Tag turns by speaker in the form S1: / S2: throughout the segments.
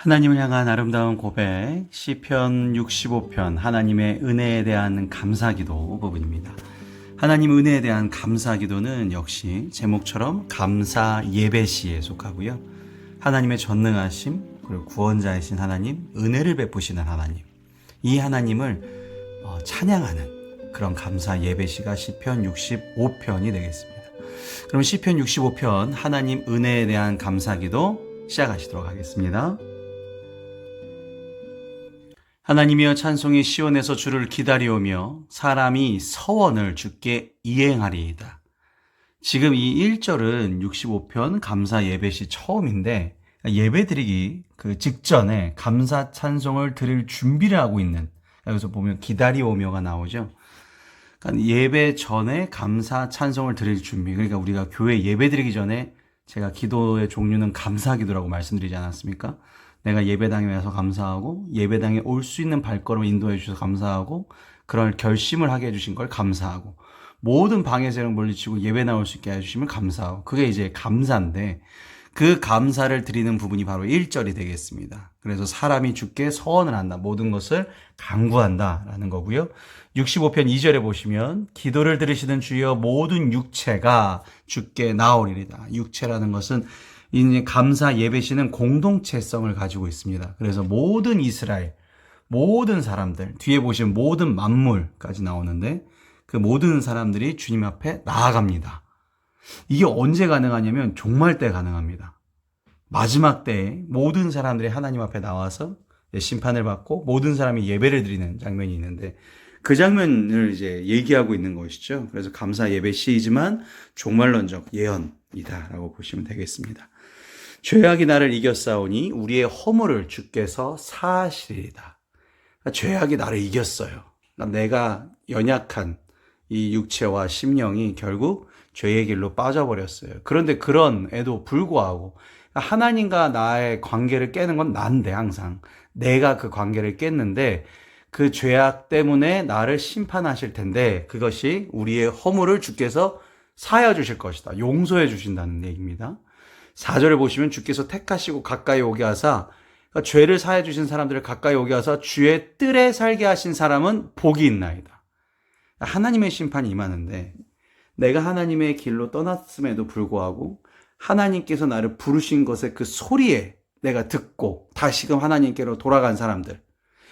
S1: 하나님을 향한 아름다운 고백, 시편 65편 하나님의 은혜에 대한 감사기도 부분입니다. 하나님 은혜에 대한 감사기도는 역시 제목처럼 감사 예배시에 속하고요. 하나님의 전능하심, 그리고 구원자이신 하나님, 은혜를 베푸시는 하나님, 이 하나님을 찬양하는 그런 감사 예배시가 시편 65편이 되겠습니다. 그럼 시편 65편 하나님 은혜에 대한 감사기도 시작하시도록 하겠습니다. 하나님이여 찬송이 시온에서 주를 기다리오며 사람이 서원을 주께 이행하리이다. 지금 이 1절은 65편 감사 예배시 처음인데 예배드리기 그 직전에 감사 찬송을 드릴 준비를 하고 있는, 여기서 보면 기다리오며가 나오죠. 그러니까 예배 전에 감사 찬송을 드릴 준비, 그러니까 우리가 교회 예배드리기 전에 제가 기도의 종류는 감사기도라고 말씀드리지 않았습니까? 내가 예배당에 와서 감사하고 예배당에 올 수 있는 발걸음을 인도해 주셔서 감사하고 그런 결심을 하게 해주신 걸 감사하고 모든 방해 세력 물리치고 예배 나올 수 있게 해주시면 감사하고, 그게 이제 감사인데 그 감사를 드리는 부분이 바로 1절이 되겠습니다. 그래서 사람이 주께 서원을 한다, 모든 것을 간구한다 라는 거고요. 65편 2절에 보시면 기도를 들으시는 주여 모든 육체가 주께 나오리이다. 육체라는 것은 이 감사 예배시는 공동체성을 가지고 있습니다. 그래서 모든 이스라엘, 모든 사람들, 뒤에 보시면 모든 만물까지 나오는데 그 모든 사람들이 주님 앞에 나아갑니다. 이게 언제 가능하냐면 종말 때 가능합니다. 마지막 때에 모든 사람들이 하나님 앞에 나와서 심판을 받고 모든 사람이 예배를 드리는 장면이 있는데 그 장면을 이제 얘기하고 있는 것이죠. 그래서 감사 예배시이지만 종말론적 예언이다라고 보시면 되겠습니다. 죄악이 나를 이겼사오니 우리의 허물을 주께서 사하시리이다. 그러니까 죄악이 나를 이겼어요. 그러니까 내가 연약한 이 육체와 심령이 결국 죄의 길로 빠져버렸어요. 그런데 그런 애도 불구하고 하나님과 나의 관계를 깨는 건 난데, 항상 내가 그 관계를 깼는데 그 죄악 때문에 나를 심판하실 텐데 그것이 우리의 허물을 주께서 사하여 주실 것이다, 용서해 주신다는 얘기입니다. 4절에 보시면 주께서 택하시고 가까이 오게 하사, 그러니까 죄를 사해 주신 사람들을 가까이 오게 하사 주의 뜰에 살게 하신 사람은 복이 있나이다. 하나님의 심판이 임하는데 내가 하나님의 길로 떠났음에도 불구하고 하나님께서 나를 부르신 것의 그 소리에 내가 듣고 다시금 하나님께로 돌아간 사람들,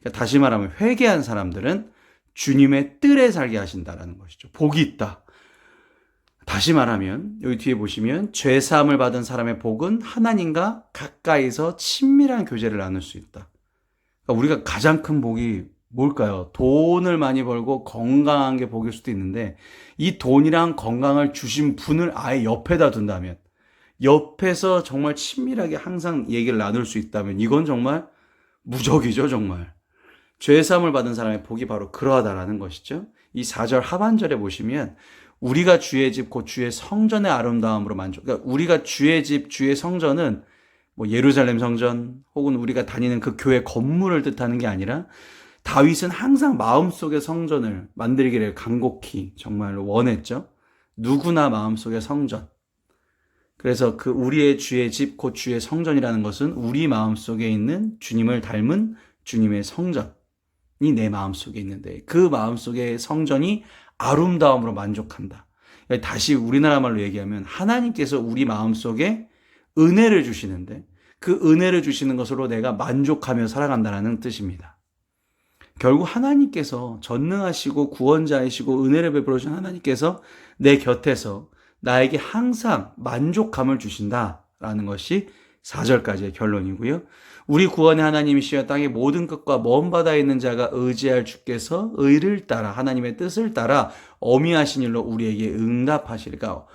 S1: 그러니까 다시 말하면 회개한 사람들은 주님의 뜰에 살게 하신다라는 것이죠. 복이 있다. 다시 말하면 여기 뒤에 보시면 죄사함을 받은 사람의 복은 하나님과 가까이서 친밀한 교제를 나눌 수 있다. 그러니까 우리가 가장 큰 복이 뭘까요? 돈을 많이 벌고 건강한 게 복일 수도 있는데 이 돈이랑 건강을 주신 분을 아예 옆에다 둔다면, 옆에서 정말 친밀하게 항상 얘기를 나눌 수 있다면 이건 정말 무적이죠. 정말 죄사함을 받은 사람의 복이 바로 그러하다라는 것이죠. 이 4절 하반절에 보시면 우리가 주의 집 곧 주의 성전의 아름다움으로 만족. 그러니까 우리가 주의 집, 주의 성전은 뭐 예루살렘 성전 혹은 우리가 다니는 그 교회 건물을 뜻하는 게 아니라 다윗은 항상 마음속의 성전을 만들기를 간곡히 정말로 원했죠. 누구나 마음속의 성전. 그래서 그 우리의 주의 집 곧 주의 성전이라는 것은 우리 마음속에 있는 주님을 닮은 주님의 성전이 내 마음속에 있는데 그 마음속의 성전이 아름다움으로 만족한다. 다시 우리나라 말로 얘기하면 하나님께서 우리 마음속에 은혜를 주시는데 그 은혜를 주시는 것으로 내가 만족하며 살아간다는 뜻입니다. 결국 하나님께서 전능하시고 구원자이시고 은혜를 베풀어 주신 하나님께서 내 곁에서 나에게 항상 만족감을 주신다라는 것이 4절까지의 결론이고요. 우리 구원의 하나님이시여 땅의 모든 끝과 먼 바다에 있는 자가 의지할 주께서 의를 따라 하나님의 뜻을 따라 어미하신 일로 우리에게 응답하시리까.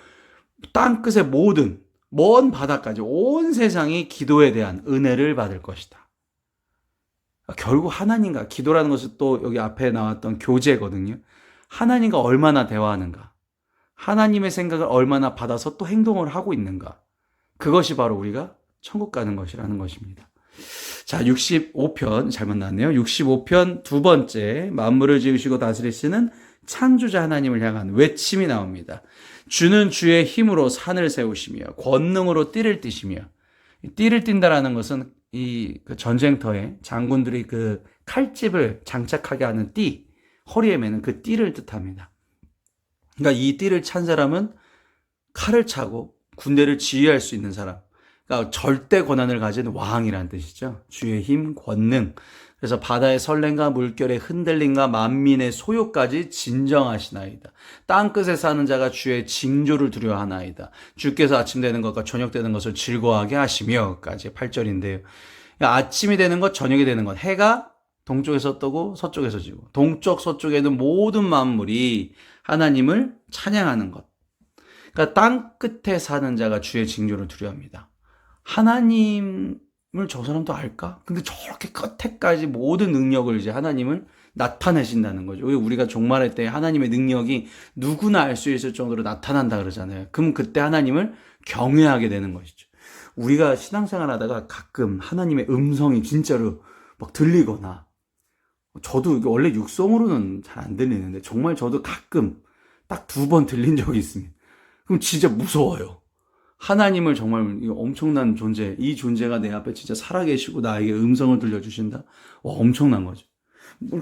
S1: 땅끝의 모든 먼 바다까지 온 세상이 기도에 대한 은혜를 받을 것이다. 결국 하나님과 기도라는 것은 또 여기 앞에 나왔던 교제거든요. 하나님과 얼마나 대화하는가, 하나님의 생각을 얼마나 받아서 또 행동을 하고 있는가, 그것이 바로 우리가 천국 가는 것이라는 것입니다. 자, 65편 잘못 나왔네요. 65편 두 번째, 만물을 지으시고 다스리시는 창조자 하나님을 향한 외침이 나옵니다. 주는 주의 힘으로 산을 세우시며 권능으로 띠를 띠시며, 띠를 띈다라는 것은 그 전쟁터에 장군들이 그 칼집을 장착하게 하는 띠, 허리에 매는 그 띠를 뜻합니다. 그러니까 이 띠를 찬 사람은 칼을 차고 군대를 지휘할 수 있는 사람. 그러니까 절대 권한을 가진 왕이라는 뜻이죠. 주의 힘, 권능. 그래서 바다의 설렘과 물결의 흔들림과 만민의 소요까지 진정하시나이다. 땅끝에 사는 자가 주의 징조를 두려워하나이다. 주께서 아침 되는 것과 저녁 되는 것을 즐거워하게 하시며까지 8절인데요. 그러니까 아침이 되는 것, 저녁이 되는 것. 해가 동쪽에서 뜨고 서쪽에서 지고 동쪽, 서쪽에 있는 모든 만물이 하나님을 찬양하는 것. 그러니까 땅 끝에 사는 자가 주의 징조를 두려워합니다. 하나님을 저 사람도 알까? 근데 저렇게 끝에까지 모든 능력을 이제 하나님을 나타내신다는 거죠. 우리가 종말할 때 하나님의 능력이 누구나 알 수 있을 정도로 나타난다 그러잖아요. 그럼 그때 하나님을 경외하게 되는 것이죠. 우리가 신앙생활 하다가 가끔 하나님의 음성이 진짜로 막 들리거나, 저도 원래 육성으로는 잘 안 들리는데 정말 저도 가끔 딱 2번 들린 적이 있습니다. 그럼 진짜 무서워요. 하나님을 정말 엄청난 존재, 이 존재가 내 앞에 진짜 살아계시고 나에게 음성을 들려주신다? 와, 엄청난 거죠.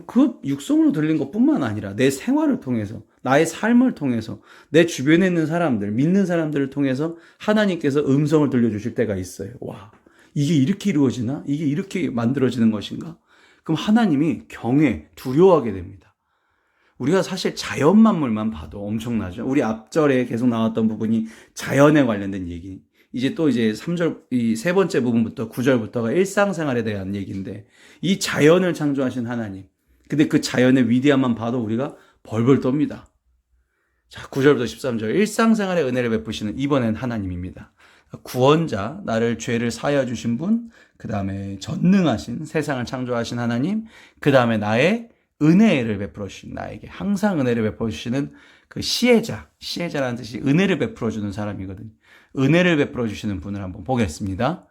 S1: 그 육성으로 들린 것뿐만 아니라 내 생활을 통해서, 나의 삶을 통해서, 내 주변에 있는 사람들, 믿는 사람들을 통해서 하나님께서 음성을 들려주실 때가 있어요. 와, 이게 이렇게 이루어지나? 이게 이렇게 만들어지는 것인가? 그럼 하나님이 경외, 두려워하게 됩니다. 우리가 사실 자연 만물만 봐도 엄청나죠. 우리 앞절에 계속 나왔던 부분이 자연에 관련된 얘기. 이제 3절, 이 3번째 부분부터 9절부터가 일상생활에 대한 얘기인데, 이 자연을 창조하신 하나님. 근데 그 자연의 위대함만 봐도 우리가 벌벌 떱니다. 자, 9절부터 13절. 일상생활에 은혜를 베푸시는 이번엔 하나님입니다. 구원자, 나를 죄를 사하여 주신 분, 그 다음에 전능하신 세상을 창조하신 하나님, 그 다음에 나의 은혜를 베풀어 주신, 나에게 항상 은혜를 베풀어 주시는 그 시혜자라는 뜻이 은혜를 베풀어 주는 사람이거든요. 은혜를 베풀어 주시는 분을 한번 보겠습니다.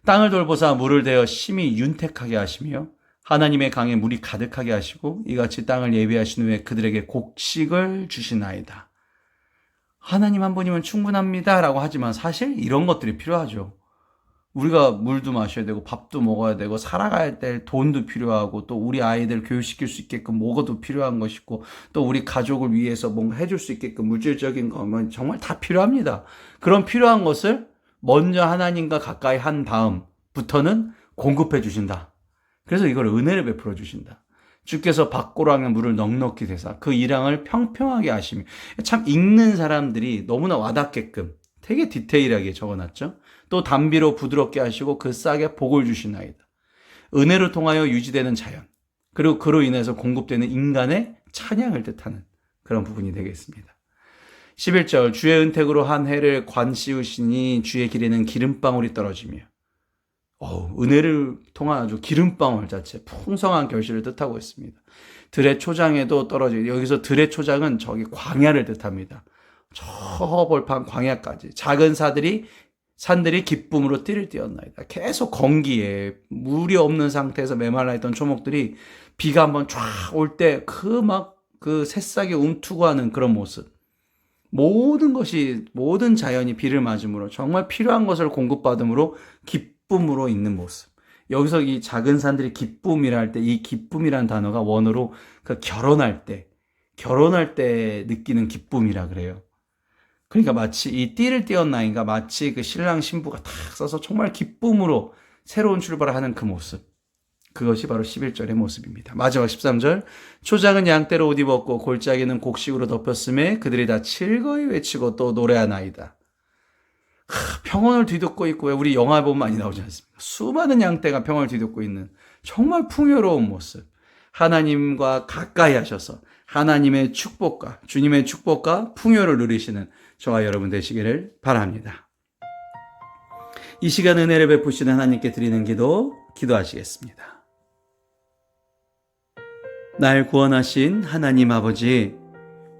S1: 땅을 돌보사 물을 대어 심히 윤택하게 하시며 하나님의 강에 물이 가득하게 하시고 이같이 땅을 예비하신 후에 그들에게 곡식을 주시나이다. 하나님 한 분이면 충분합니다 라고 하지만 사실 이런 것들이 필요하죠. 우리가 물도 마셔야 되고 밥도 먹어야 되고 살아갈 때 돈도 필요하고 또 우리 아이들 교육시킬 수 있게끔 뭐가도 필요한 것이고 또 우리 가족을 위해서 뭔가 해줄 수 있게끔 물질적인 거면 정말 다 필요합니다. 그런 필요한 것을 먼저 하나님과 가까이 한 다음부터는 공급해 주신다. 그래서 이걸 은혜를 베풀어 주신다. 주께서 밖으로 향한 물을 넉넉히 대사 그 일양을 평평하게 하시며, 참 읽는 사람들이 너무나 와닿게끔 되게 디테일하게 적어놨죠. 또 담비로 부드럽게 하시고 그 싹에 복을 주시나이다. 은혜로 통하여 유지되는 자연, 그리고 그로 인해서 공급되는 인간의 찬양을 뜻하는 그런 부분이 되겠습니다. 11절, 주의 은택으로 한 해를 관 씌우시니 주의 길에는 기름방울이 떨어지며, 은혜를 통한 아주 기름방울 자체, 풍성한 결실을 뜻하고 있습니다. 들의 초장에도 떨어지고, 여기서 들의 초장은 저기 광야를 뜻합니다. 저 벌판 광야까지 작은 산들이 기쁨으로 띠를 띄었나이다. 계속 건기에 물이 없는 상태에서 메말라 있던 초목들이 비가 한번 쫙 올 때 그 새싹이 움트고 하는 그런 모습. 모든 자연이 비를 맞음으로 정말 필요한 것을 공급받음으로 기쁨으로 있는 모습. 여기서 이 작은 산들이 기쁨이라 할 때 이 기쁨이라는 단어가 원어로 그 결혼할 때 느끼는 기쁨이라 그래요. 그러니까 마치 이 띠를 띄었나이가 마치 그 신랑 신부가 탁 써서 정말 기쁨으로 새로운 출발을 하는 그 모습. 그것이 바로 11절의 모습입니다. 마지막 13절. 초장은 양떼로 옷 입었고 골짜기는 곡식으로 덮였음에 그들이 다 즐거이 외치고 또 노래하나이다. 평원을 뒤덮고 있고, 우리 영화 보면 많이 나오지 않습니까? 수많은 양떼가 평원을 뒤덮고 있는 정말 풍요로운 모습. 하나님과 가까이 하셔서 하나님의 축복과 주님의 축복과 풍요를 누리시는 저와 여러분 되시기를 바랍니다. 이 시간 은혜를 베푸시는 하나님께 드리는 기도하시겠습니다. 날 구원하신 하나님 아버지,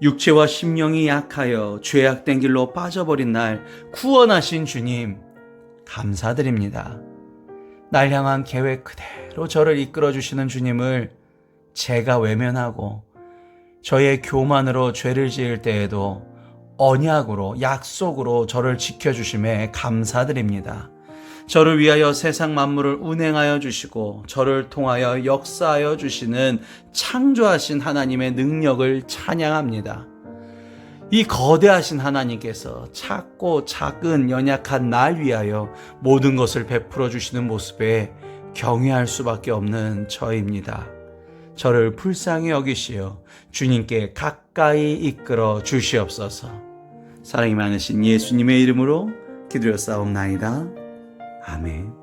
S1: 육체와 심령이 약하여 죄악된 길로 빠져버린 날 구원하신 주님 감사드립니다. 날 향한 계획 그대로 저를 이끌어주시는 주님을 제가 외면하고 저의 교만으로 죄를 지을 때에도 언약으로 약속으로 저를 지켜주심에 감사드립니다. 저를 위하여 세상 만물을 운행하여 주시고 저를 통하여 역사하여 주시는 창조하신 하나님의 능력을 찬양합니다. 이 거대하신 하나님께서 작고 작은 연약한 날 위하여 모든 것을 베풀어 주시는 모습에 경외할 수밖에 없는 저입니다. 저를 불쌍히 여기시어 주님께 가까이 이끌어 주시옵소서. 사랑이 많으신 예수님의 이름으로 기도하옵나이다. 아멘.